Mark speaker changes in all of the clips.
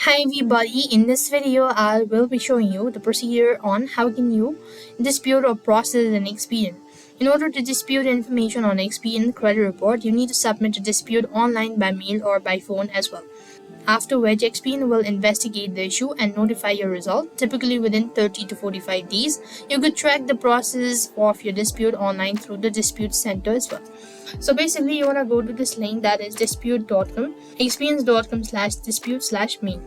Speaker 1: Hi everybody, in this video I will be showing you the procedure on how can you dispute or process an Experian. In order to dispute information on Experian credit report, you need to submit a dispute online by mail or by phone as well. After which, Experian will investigate the issue and notify your result, typically within 30 to 45 days. You could track the process of your dispute online through the Dispute Center as well. So basically, you want to go to this link, that is dispute.com, experience.com/dispute/me.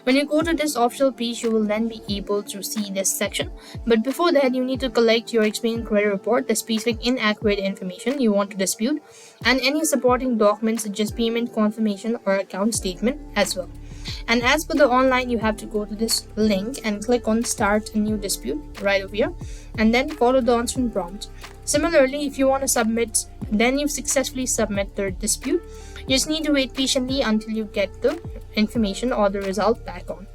Speaker 1: When you go to this official page, you will then be able to see this section. But before that, you need to collect your Experian credit report, the specific inaccurate information you want to dispute, and any supporting documents such as payment confirmation or account statement as well. And as for the online, you have to go to this link and click on start a new dispute right over here, and then follow the on-screen prompt. Similarly, if you want to submit, then you've successfully submit the dispute. You just need to wait patiently until you get the information or the result back on.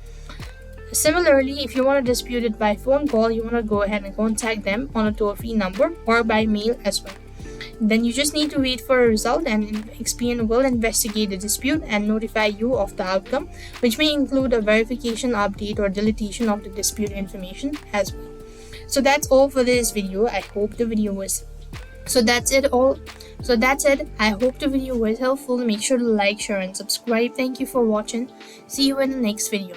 Speaker 1: Similarly, if you want to dispute it by phone call, you want to go ahead and contact them on a toll-free number or by mail as well. Then you just need to wait for a result, and Experian will investigate the dispute and notify you of the outcome, which may include a verification, update, or deletion of the dispute information as well. So that's all for this video. I hope the video was that's it. I hope the video was helpful. Make sure to like, share, and subscribe. Thank you for watching. See you in the next video.